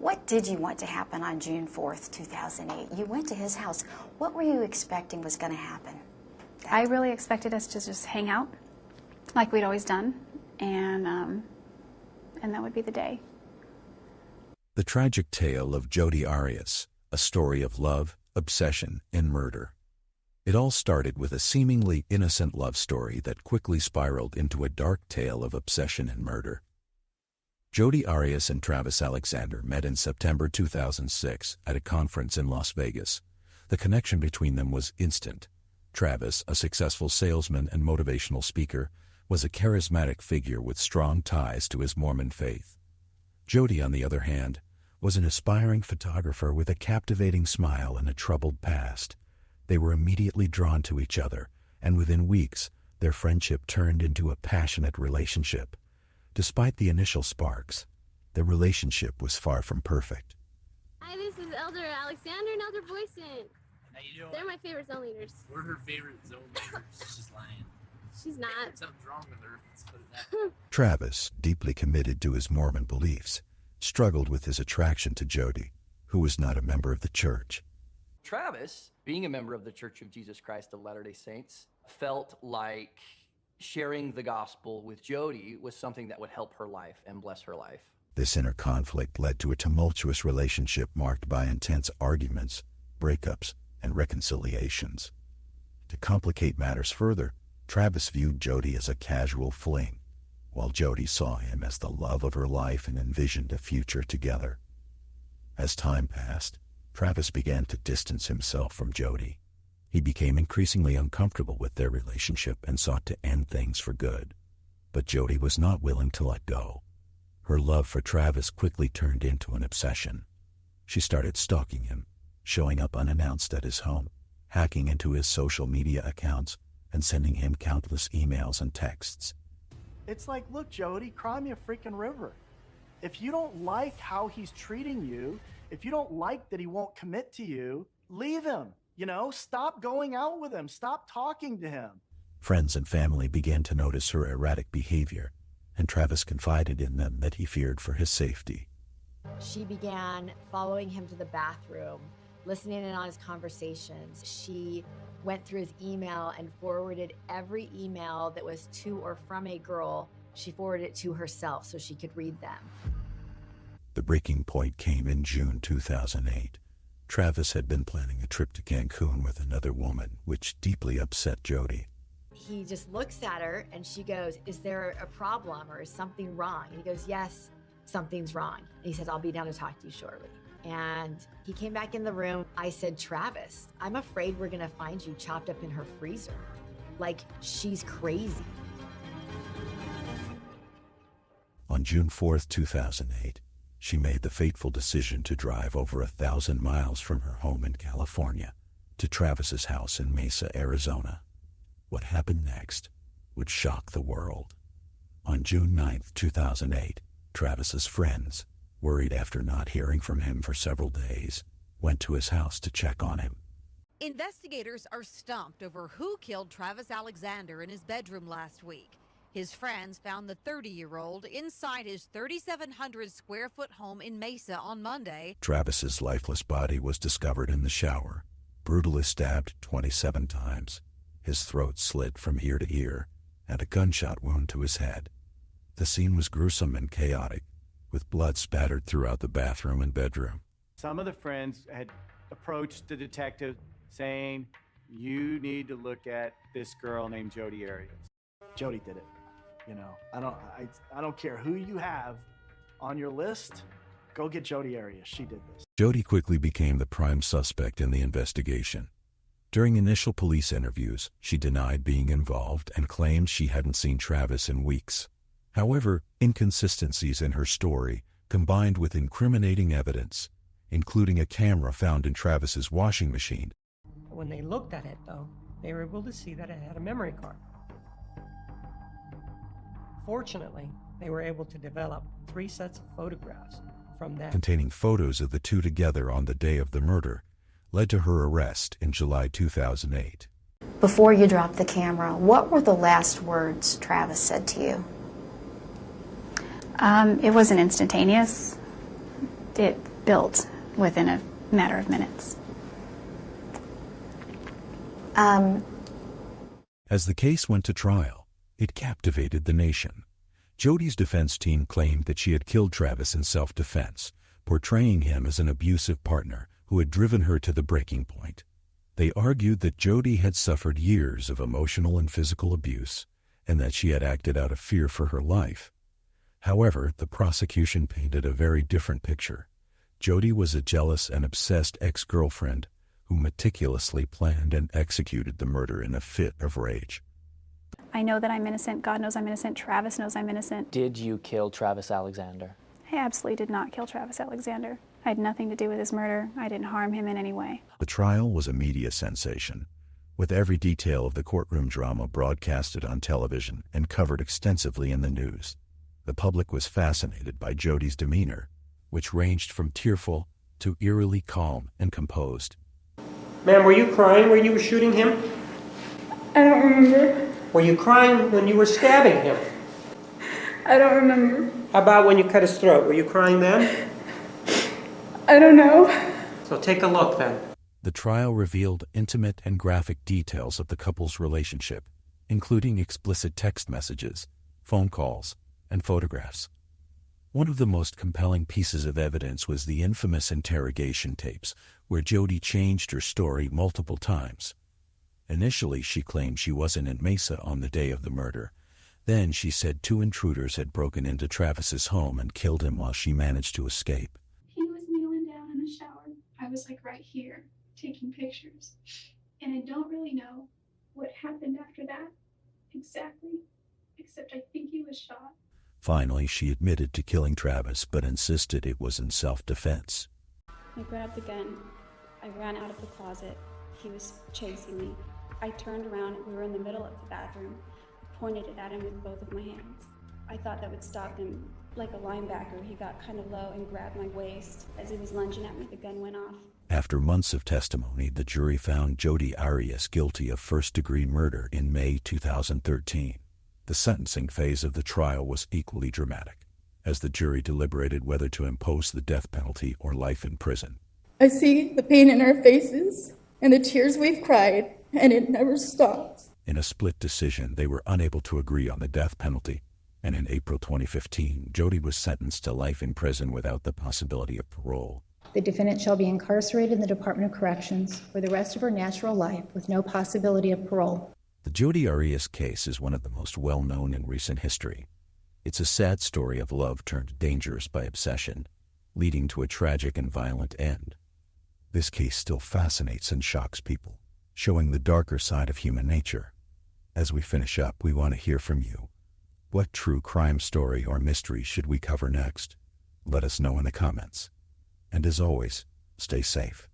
What did you want to happen on June 4th, 2008? You went to his house. What were you expecting was going to happen? I really expected us to just hang out like we'd always done, and that would be the day. The tragic tale of Jodi Arias, a story of love, obsession, and murder. It all started with a seemingly innocent love story that quickly spiraled into a dark tale of obsession and murder. Jodi Arias and Travis Alexander met in September 2006 at a conference in Las Vegas. The connection between them was instant. Travis, a successful salesman and motivational speaker, was a charismatic figure with strong ties to his Mormon faith. Jodi, on the other hand, was an aspiring photographer with a captivating smile and a troubled past. They were immediately drawn to each other, and within weeks, their friendship turned into a passionate relationship. Despite the initial sparks, their relationship was far from perfect. Hi, this is Elder Alexander and Elder Boyson. How you doing? They're my favorite zone leaders. We're her favorite zone leaders. She's lying. She's not. Something's wrong with her. Let's put it that way. Travis, deeply committed to his Mormon beliefs, struggled with his attraction to Jodi, who was not a member of the church. Travis, being a member of the Church of Jesus Christ of Latter-day Saints, felt like sharing the gospel with Jodi was something that would help her life and bless her life. This inner conflict led to a tumultuous relationship marked by intense arguments, breakups, and reconciliations. To complicate matters further, Travis viewed Jodi as a casual fling, while Jodi saw him as the love of her life and envisioned a future together. As time passed, Travis began to distance himself from Jodi. He became increasingly uncomfortable with their relationship and sought to end things for good. But Jodi was not willing to let go. Her love for Travis quickly turned into an obsession. She started stalking him, showing up unannounced at his home, hacking into his social media accounts, and sending him countless emails and texts. It's like, look, Jodi, cry me a freaking river. If you don't like how he's treating you, if you don't like that he won't commit to you, leave him. You know, stop going out with him. Stop talking to him. Friends and family began to notice her erratic behavior, and Travis confided in them that he feared for his safety. She began following him to the bathroom, listening in on his conversations. She went through his email and forwarded every email that was to or from a girl. She forwarded it to herself so she could read them. The breaking point came in June 2008. Travis had been planning a trip to Cancun with another woman, which deeply upset Jodi. He just looks at her and she goes, "Is there a problem or is something wrong?" And he goes, "Yes, something's wrong." And he says, "I'll be down to talk to you shortly." And he came back in the room. I said, "Travis, I'm afraid we're gonna find you chopped up in her freezer. Like, she's crazy." On June 4th, 2008, she made the fateful decision to drive over 1,000 miles from her home in California to Travis's house in Mesa, Arizona. What happened next would shock the world. On June 9th, 2008, Travis's friends, worried after not hearing from him for several days, went to his house to check on him. Investigators are stumped over who killed Travis Alexander in his bedroom last week. His friends found the 30-year-old inside his 3,700-square-foot home in Mesa on Monday. Travis's lifeless body was discovered in the shower, brutally stabbed 27 times. His throat slit from ear to ear, and a gunshot wound to his head. The scene was gruesome and chaotic, with blood spattered throughout the bathroom and bedroom. Some of the friends had approached the detective saying, "You need to look at this girl named Jodi Arias." Jodi did it. You know, I don't care who you have on your list, go get Jodi Arias. She did this. Jodi quickly became the prime suspect in the investigation. During initial police interviews, she denied being involved and claimed she hadn't seen Travis in weeks. However, inconsistencies in her story, combined with incriminating evidence, including a camera found in Travis's washing machine. When they looked at it, though, they were able to see that it had a memory card. Fortunately, they were able to develop 3 sets of photographs from that, containing photos of the two together on the day of the murder, led to her arrest in July 2008. Before you dropped the camera, what were the last words Travis said to you? It wasn't instantaneous. It built within a matter of minutes. As the case went to trial, it captivated the nation. Jodi's defense team claimed that she had killed Travis in self-defense, portraying him as an abusive partner who had driven her to the breaking point. They argued that Jodi had suffered years of emotional and physical abuse, and that she had acted out of fear for her life. However, the prosecution painted a very different picture. Jodi was a jealous and obsessed ex-girlfriend who meticulously planned and executed the murder in a fit of rage. I know that I'm innocent. God knows I'm innocent. Travis knows I'm innocent. Did you kill Travis Alexander? I absolutely did not kill Travis Alexander. I had nothing to do with his murder. I didn't harm him in any way. The trial was a media sensation, with every detail of the courtroom drama broadcasted on television and covered extensively in the news. The public was fascinated by Jodi's demeanor, which ranged from tearful to eerily calm and composed. Ma'am, were you crying when you were shooting him? I don't remember. Were you crying when you were stabbing him? I don't remember. How about when you cut his throat? Were you crying then? I don't know. So take a look then. The trial revealed intimate and graphic details of the couple's relationship, including explicit text messages, phone calls, and photographs. One of the most compelling pieces of evidence was the infamous interrogation tapes, where Jodi changed her story multiple times. Initially, she claimed she wasn't in Mesa on the day of the murder. Then she said 2 intruders had broken into Travis's home and killed him while she managed to escape. He was kneeling down in the shower. I was like right here, taking pictures. And I don't really know what happened after that exactly, except I think he was shot. Finally, she admitted to killing Travis, but insisted it was in self-defense. I grabbed the gun. I ran out of the closet. He was chasing me. I turned around. We were in the middle of the bathroom. I pointed it at him with both of my hands. I thought that would stop him. Like a linebacker, he got kind of low and grabbed my waist. As he was lunging at me, the gun went off. After months of testimony, the jury found Jodi Arias guilty of first-degree murder in May 2013. The sentencing phase of the trial was equally dramatic, as the jury deliberated whether to impose the death penalty or life in prison. I see the pain in our faces and the tears we've cried, and it never stops. In a split decision, they were unable to agree on the death penalty, and in April 2015, Jodi was sentenced to life in prison without the possibility of parole. The defendant shall be incarcerated in the Department of Corrections for the rest of her natural life with no possibility of parole. The Jodi Arias case is one of the most well-known in recent history. It's a sad story of love turned dangerous by obsession, leading to a tragic and violent end. This case still fascinates and shocks people, showing the darker side of human nature. As we finish up, we want to hear from you. What true crime story or mystery should we cover next? Let us know in the comments. And as always, stay safe.